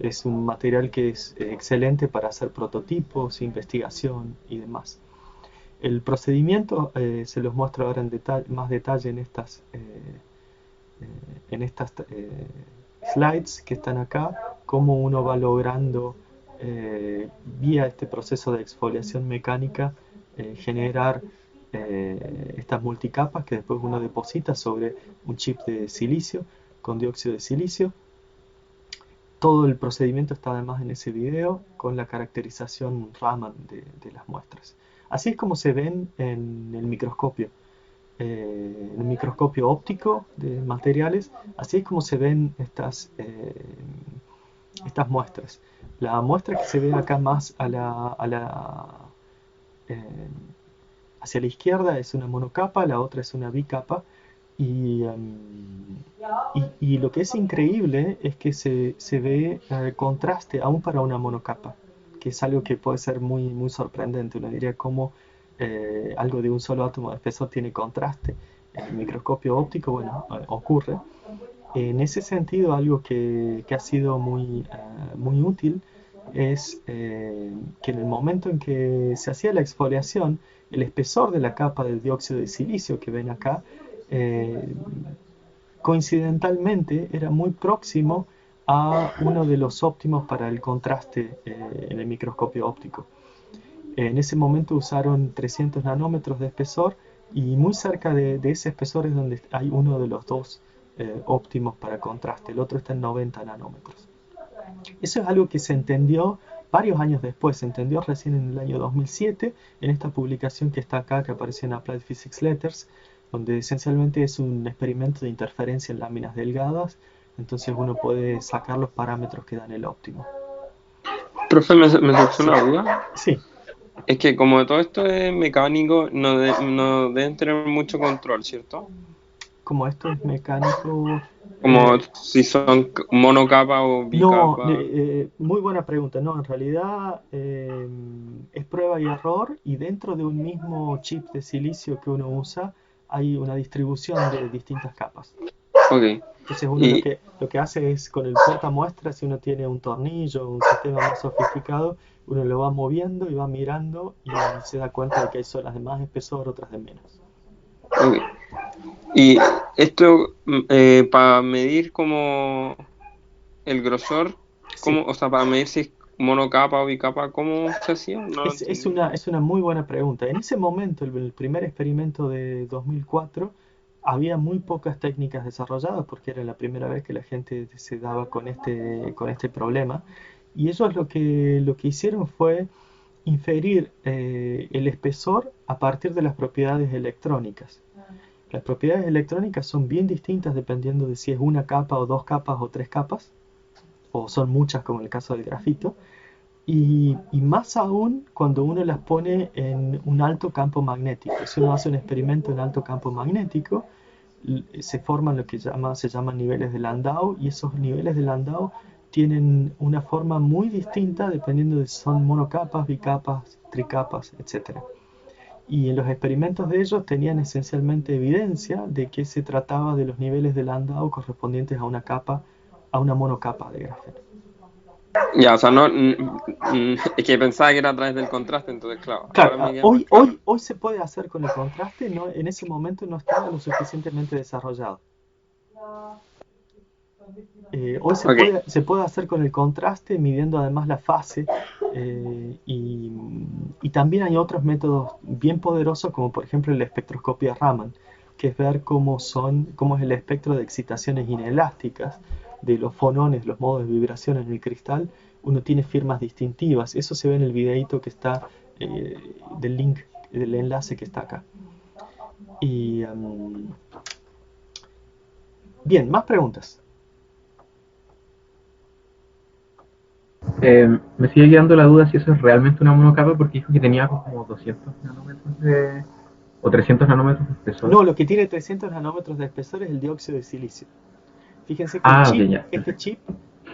Es un material que es excelente para hacer prototipos, investigación y demás. El procedimiento se los muestro ahora en más detalle en estas slides que están acá, cómo uno va logrando vía este proceso de exfoliación mecánica generar estas multicapas que después uno deposita sobre un chip de silicio con dióxido de silicio. Todo el procedimiento está además en ese video con la caracterización Raman de las muestras. Así es como se ven en el microscopio óptico de materiales, así es como se ven estas muestras. La muestra que se ve acá más hacia la izquierda es una monocapa, la otra es una bicapa, y lo que es increíble es que se ve contraste aún para una monocapa, que es algo que puede ser muy, muy sorprendente. Uno diría cómo algo de un solo átomo de espesor tiene contraste. En el microscopio óptico, bueno, ocurre. En ese sentido, algo que ha sido muy, muy útil es que en el momento en que se hacía la exfoliación, el espesor de la capa del dióxido de silicio que ven acá, coincidentalmente era muy próximo a uno de los óptimos para el contraste en el microscopio óptico. En ese momento usaron 300 nanómetros de espesor y muy cerca de ese espesor es donde hay uno de los dos óptimos para contraste, el otro está en 90 nanómetros. Eso es algo que se entendió varios años después, se entendió recién en el año 2007, en esta publicación que está acá, que aparece en Applied Physics Letters, donde esencialmente es un experimento de interferencia en láminas delgadas, entonces uno puede sacar los parámetros que dan el óptimo. Profe, me surgió una duda. Sí. Es que como todo esto es mecánico, no deben tener mucho control, ¿cierto? Como esto es mecánico... Como si son monocapa o bicapa. No, muy buena pregunta. No, en realidad es prueba y error, y dentro de un mismo chip de silicio que uno usa hay una distribución de distintas capas. Ok. Entonces uno lo que hace es con el portamuestras, si uno tiene un tornillo, un sistema más sofisticado, uno lo va moviendo y va mirando y se da cuenta de que hay zonas de más espesor, otras de menos. Ok. Y esto para medir como el grosor, Sí. o sea, para medir si es monocapa o bicapa, ¿cómo se hacía? No lo entiendo. Es una muy buena pregunta. En ese momento, el primer experimento de 2004, había muy pocas técnicas desarrolladas porque era la primera vez que la gente se daba con este problema. Y ellos lo que hicieron fue inferir el espesor a partir de las propiedades electrónicas. Las propiedades electrónicas son bien distintas dependiendo de si es una capa o dos capas o tres capas, o son muchas como en el caso del grafito. Y más aún cuando uno las pone en un alto campo magnético. Si uno hace un experimento en alto campo magnético, se forman lo que se llaman niveles de Landau, y esos niveles de Landau tienen una forma muy distinta dependiendo de si son monocapas, bicapas, tricapas, etc. Y en los experimentos de ellos tenían esencialmente evidencia de que se trataba de los niveles de Landau correspondientes a una monocapa de grafeno. Ya, o sea, no, es que pensaba que era a través del contraste, entonces claro. Claro, Ahora me queda más claro. hoy se puede hacer con el contraste, no, en ese momento no estaba lo suficientemente desarrollado. Hoy Ok. se puede hacer con el contraste midiendo además la fase, y también hay otros métodos bien poderosos como por ejemplo la espectroscopia Raman, que es ver cómo es el espectro de excitaciones inelásticas de los fonones, los modos de vibración en el cristal. Uno tiene firmas distintivas, eso se ve en el videito que está del link, del enlace que está acá. Y bien, más preguntas. Me sigue quedando la duda si eso es realmente una monocapa, porque dijo que tenía como 200 nanómetros o 300 nanómetros de espesor. No, lo que tiene 300 nanómetros de espesor es el dióxido de silicio. Fíjense que Ok, ya. este chip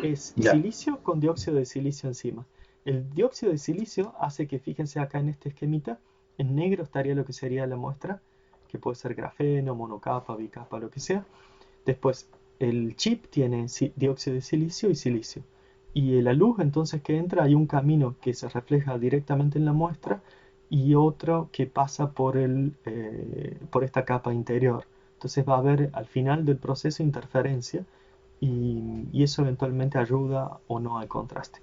es Ya. silicio con dióxido de silicio encima. El dióxido de silicio hace que, fíjense acá en este esquemita, en negro estaría lo que sería la muestra, que puede ser grafeno, monocapa, bicapa, lo que sea. Después, el chip tiene dióxido de silicio y silicio. Y la luz entonces que entra, hay un camino que se refleja directamente en la muestra, y otro que pasa por esta capa interior. Entonces va a haber al final del proceso interferencia y eso eventualmente ayuda o no al contraste.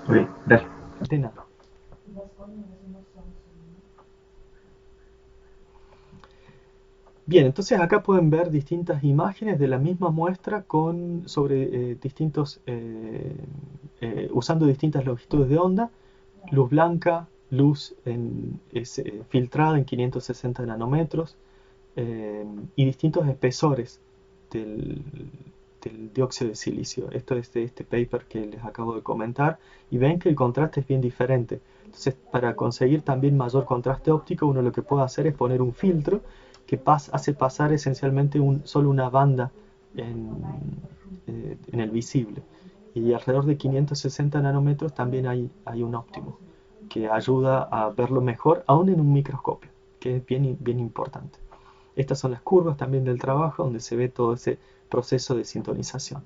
Ok, gracias. De nada. Bien, entonces acá pueden ver distintas imágenes de la misma muestra usando distintas longitudes de onda, luz blanca, luz filtrada en 560 nanómetros y distintos espesores del, del dióxido de silicio. Esto es de este paper que les acabo de comentar y ven que el contraste es bien diferente. Entonces, para conseguir también mayor contraste óptico, uno lo que puede hacer es poner un filtro que hace pasar esencialmente solo una banda en el visible. Y alrededor de 560 nanómetros también hay un óptimo que ayuda a verlo mejor, aún en un microscopio, que es bien importante. Estas son las curvas también del trabajo, donde se ve todo ese proceso de sintonización.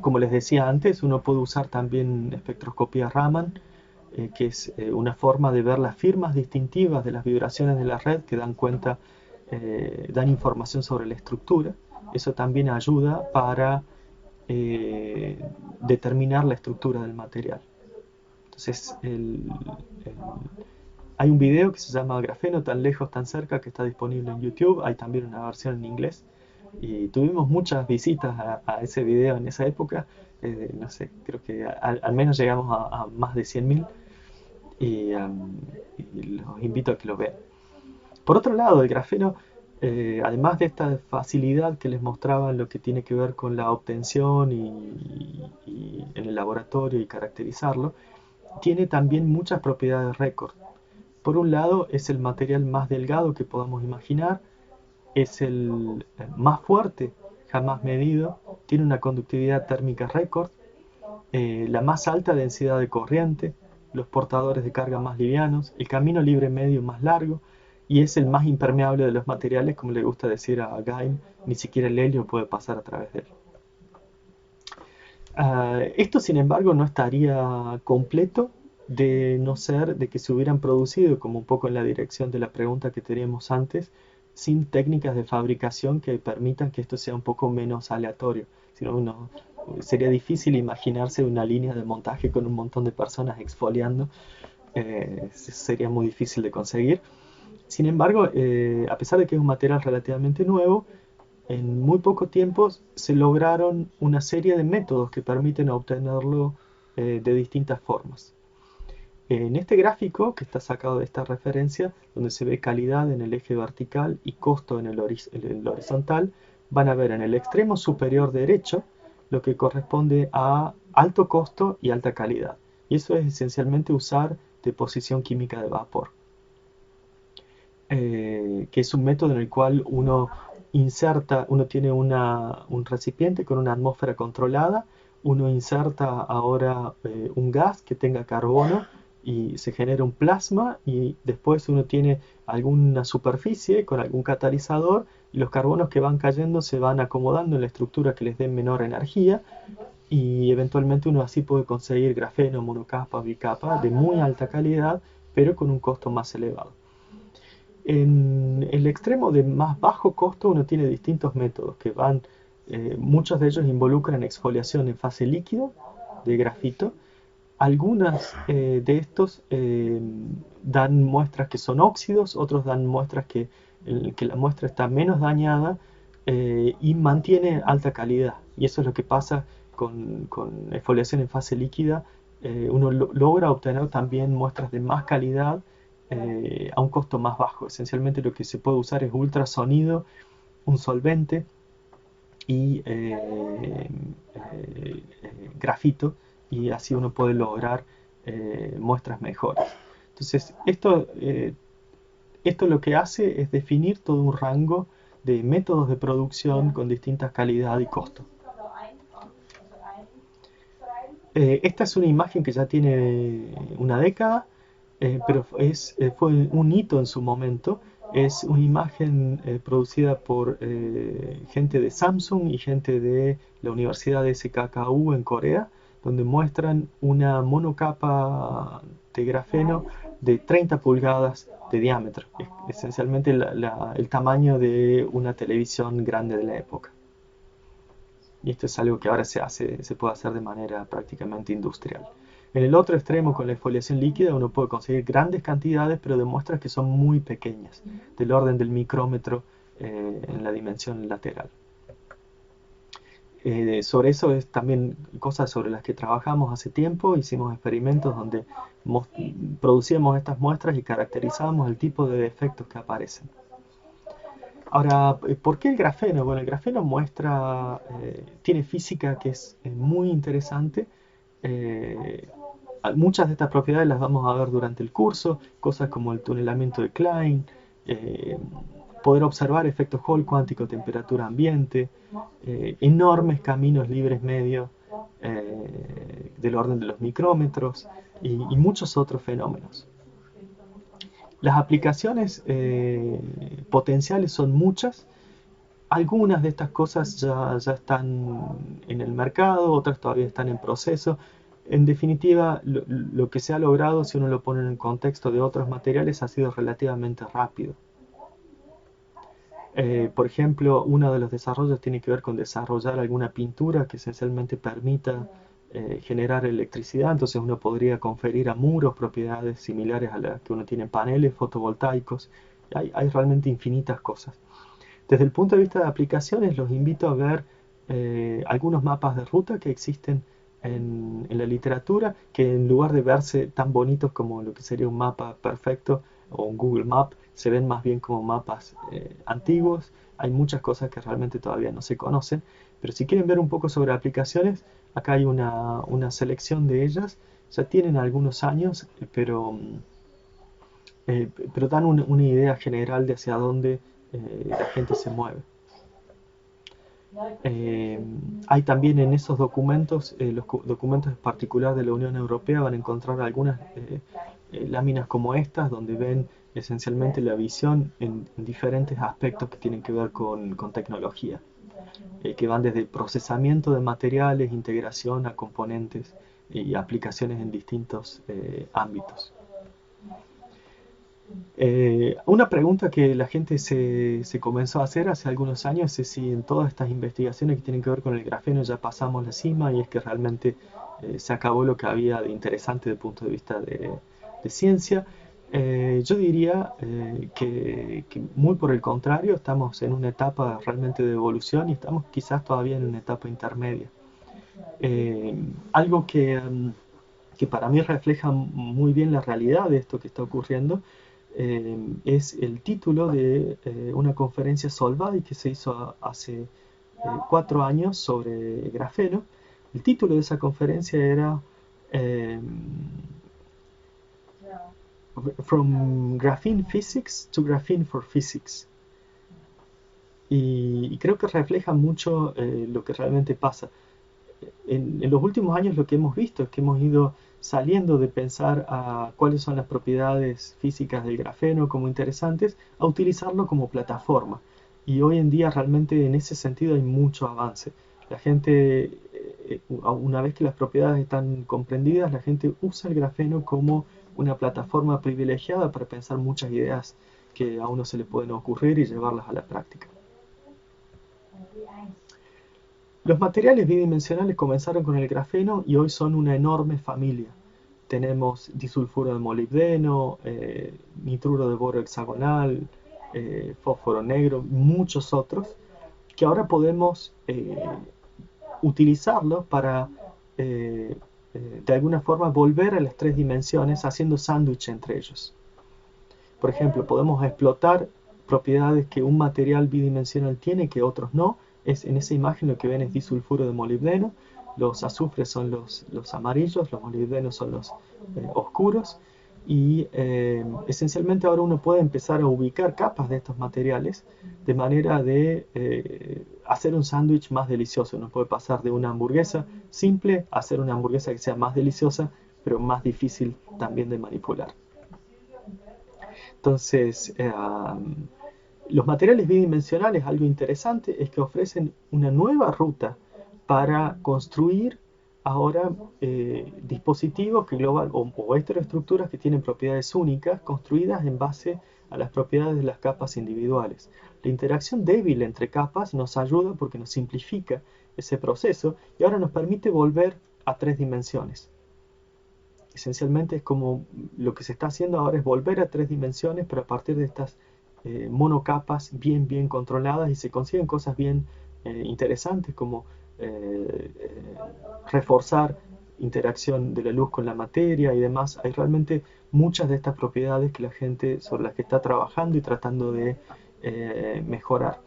Como les decía antes, uno puede usar también espectroscopía Raman, que es una forma de ver las firmas distintivas de las vibraciones de la red que dan información sobre la estructura. Eso también ayuda para determinar la estructura del material. Entonces, hay un video que se llama Grafeno, tan lejos, tan cerca, que está disponible en YouTube. Hay también una versión en inglés. Y tuvimos muchas visitas a ese video en esa época. No sé, creo que al menos llegamos a más de 100.000. Y los invito a que lo vean. Por otro lado, el grafeno, además de esta facilidad que les mostraba en lo que tiene que ver con la obtención y en el laboratorio y caracterizarlo, tiene también muchas propiedades récord. Por un lado, es el material más delgado que podamos imaginar, es el más fuerte jamás medido, tiene una conductividad térmica récord, la más alta densidad de corriente, los portadores de carga más livianos, el camino libre medio más largo y es el más impermeable de los materiales, como le gusta decir a Gaim, ni siquiera el helio puede pasar a través de él. Esto, sin embargo, no estaría completo de no ser de que se hubieran producido, como un poco en la dirección de la pregunta que teníamos antes, sin técnicas de fabricación que permitan que esto sea un poco menos aleatorio. Si no, sería difícil imaginarse una línea de montaje con un montón de personas exfoliando. Sería muy difícil de conseguir. Sin embargo, a pesar de que es un material relativamente nuevo, en muy poco tiempo se lograron una serie de métodos que permiten obtenerlo de distintas formas. En este gráfico, que está sacado de esta referencia, donde se ve calidad en el eje vertical y costo en el horizontal, van a ver en el extremo superior derecho lo que corresponde a alto costo y alta calidad. Y eso es esencialmente usar deposición química de vapor, que es un método en el cual uno tiene un recipiente con una atmósfera controlada, uno inserta ahora un gas que tenga carbono y se genera un plasma y después uno tiene alguna superficie con algún catalizador y los carbonos que van cayendo se van acomodando en la estructura que les dé menor energía y eventualmente uno así puede conseguir grafeno, monocapa, bicapa de muy alta calidad pero con un costo más elevado. En el extremo de más bajo costo uno tiene distintos métodos que muchos de ellos involucran exfoliación en fase líquida de grafito. Algunas de estos dan muestras que son óxidos, otros dan muestras que la muestra está menos dañada y mantiene alta calidad. Y eso es lo que pasa con exfoliación en fase líquida. Uno logra obtener también muestras de más calidad a un costo más bajo. Esencialmente lo que se puede usar es ultrasonido, un solvente y grafito, y así uno puede lograr muestras mejores. Entonces, esto lo que hace es definir todo un rango de métodos de producción con distintas calidad y costo. Esta es una imagen que ya tiene una década, pero fue un hito en su momento. Es una imagen producida por gente de Samsung y gente de la Universidad de SKKU en Corea, donde muestran una monocapa de grafeno de 30 pulgadas de diámetro, esencialmente el tamaño de una televisión grande de la época. Y esto es algo que ahora se puede hacer de manera prácticamente industrial. En el otro extremo, con la exfoliación líquida, uno puede conseguir grandes cantidades, pero de muestras que son muy pequeñas, del orden del micrómetro en la dimensión lateral. Sobre eso es también cosas sobre las que trabajamos hace tiempo. Hicimos experimentos donde producíamos estas muestras y caracterizábamos el tipo de defectos que aparecen. Ahora, ¿por qué el grafeno? Bueno, el grafeno tiene física que es muy interesante. Muchas de estas propiedades las vamos a ver durante el curso, cosas como el tunelamiento de Klein, poder observar efectos Hall cuántico, temperatura ambiente, enormes caminos libres medios del orden de los micrómetros y muchos otros fenómenos. Las aplicaciones potenciales son muchas. Algunas de estas cosas ya están en el mercado, otras todavía están en proceso. En definitiva, lo que se ha logrado, si uno lo pone en el contexto de otros materiales, ha sido relativamente rápido. Por ejemplo, uno de los desarrollos tiene que ver con desarrollar alguna pintura que esencialmente permita generar electricidad. Entonces uno podría conferir a muros propiedades similares a las que uno tiene en paneles fotovoltaicos. Hay realmente infinitas cosas. Desde el punto de vista de aplicaciones, los invito a ver algunos mapas de ruta que existen en la literatura, que en lugar de verse tan bonitos como lo que sería un mapa perfecto o un Google Map, se ven más bien como mapas antiguos. Hay muchas cosas que realmente todavía no se conocen, pero si quieren ver un poco sobre aplicaciones, acá hay una selección de ellas. Ya tienen algunos años, pero dan una idea general de hacia dónde la gente se mueve. Hay también en esos documentos, los documentos en particular de la Unión Europea, van a encontrar algunas láminas como estas, donde ven esencialmente la visión en diferentes aspectos que tienen que ver con tecnología, que van desde procesamiento de materiales, integración a componentes y aplicaciones en distintos ámbitos. Una pregunta que la gente se comenzó a hacer hace algunos años es si en todas estas investigaciones que tienen que ver con el grafeno ya pasamos la cima y es que realmente se acabó lo que había de interesante desde el punto de vista de ciencia. Yo diría que muy por el contrario, estamos en una etapa realmente de evolución y estamos quizás todavía en una etapa intermedia. Algo que para mí refleja muy bien la realidad de esto que está ocurriendo es el título de una conferencia Solvay que se hizo hace 4 años sobre grafeno. El título de esa conferencia era From Graphene Physics to Graphene for Physics. Y creo que refleja mucho lo que realmente pasa. En los últimos años lo que hemos visto es que hemos ido saliendo de pensar a cuáles son las propiedades físicas del grafeno como interesantes, a utilizarlo como plataforma. Y hoy en día realmente en ese sentido hay mucho avance. La gente, una vez que las propiedades están comprendidas, la gente usa el grafeno como una plataforma privilegiada para pensar muchas ideas que a uno se le pueden ocurrir y llevarlas a la práctica. Los materiales bidimensionales comenzaron con el grafeno y hoy son una enorme familia. Tenemos disulfuro de molibdeno, nitruro de boro hexagonal, fósforo negro, muchos otros, que ahora podemos utilizarlos para de alguna forma volver a las 3 dimensiones haciendo sándwich entre ellos. Por ejemplo, podemos explotar propiedades que un material bidimensional tiene que otros no. En esa imagen lo que ven es disulfuro de molibdeno, los azufres son los amarillos, los molibdenos son los oscuros, y esencialmente ahora uno puede empezar a ubicar capas de estos materiales de manera de hacer un sándwich más delicioso. Uno puede pasar de una hamburguesa simple a hacer una hamburguesa que sea más deliciosa, pero más difícil también de manipular. Entonces, los materiales bidimensionales, algo interesante, es que ofrecen una nueva ruta para construir ahora dispositivos que global o estereoestructuras que tienen propiedades únicas construidas en base a las propiedades de las capas individuales. La interacción débil entre capas nos ayuda porque nos simplifica ese proceso y ahora nos permite volver a 3 dimensiones. Esencialmente es como lo que se está haciendo ahora es volver a 3 dimensiones, pero a partir de estas monocapas bien controladas, y se consiguen cosas bien interesantes como reforzar interacción de la luz con la materia y demás. Hay realmente muchas de estas propiedades que la gente sobre las que está trabajando y tratando de mejorar.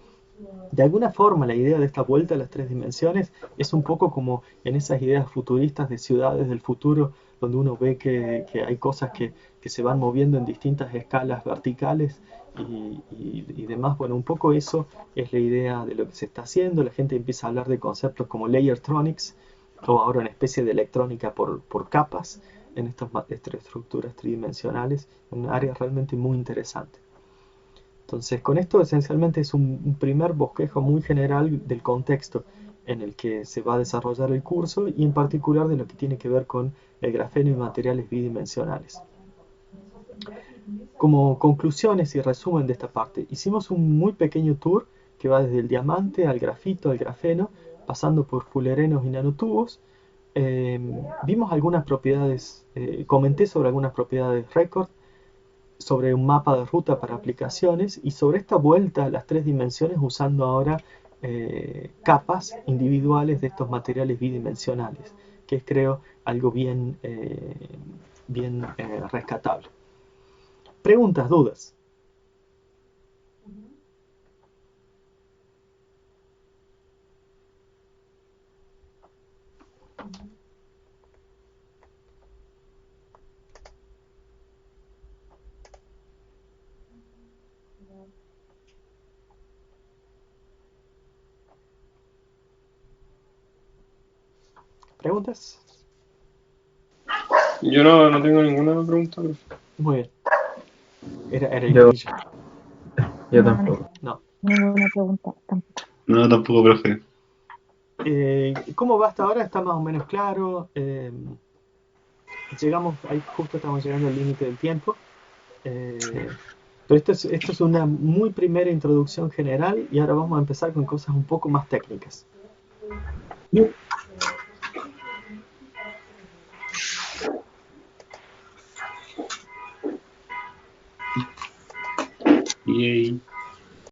De alguna forma, la idea de esta vuelta a las 3 dimensiones es un poco como en esas ideas futuristas de ciudades del futuro, donde uno ve que hay cosas que se van moviendo en distintas escalas verticales y demás. Bueno, un poco eso es la idea de lo que se está haciendo. La gente empieza a hablar de conceptos como layertronics, o ahora una especie de electrónica por capas en estas estructuras tridimensionales, un área realmente muy interesante. Entonces, con esto esencialmente es un primer bosquejo muy general del contexto en el que se va a desarrollar el curso y en particular de lo que tiene que ver con el grafeno y materiales bidimensionales. Como conclusiones y resumen de esta parte, hicimos un muy pequeño tour que va desde el diamante al grafito, al grafeno, pasando por fullerenos y nanotubos. Vimos algunas propiedades, comenté sobre algunas propiedades record, sobre un mapa de ruta para aplicaciones y sobre esta vuelta a las 3 dimensiones usando ahora capas individuales de estos materiales bidimensionales, que es, creo, algo bien rescatable. Preguntas, dudas. ¿Preguntas? Yo no tengo ninguna pregunta, profe. Muy bien. Era el Yo, grillo. yo No, tampoco. No. ninguna pregunta tampoco. No, tampoco, profe. ¿Cómo va hasta ahora? Está más o menos claro. Llegamos, ahí justo estamos llegando al límite del tiempo. Pero esto es una muy primera introducción general y ahora vamos a empezar con cosas un poco más técnicas. Yay.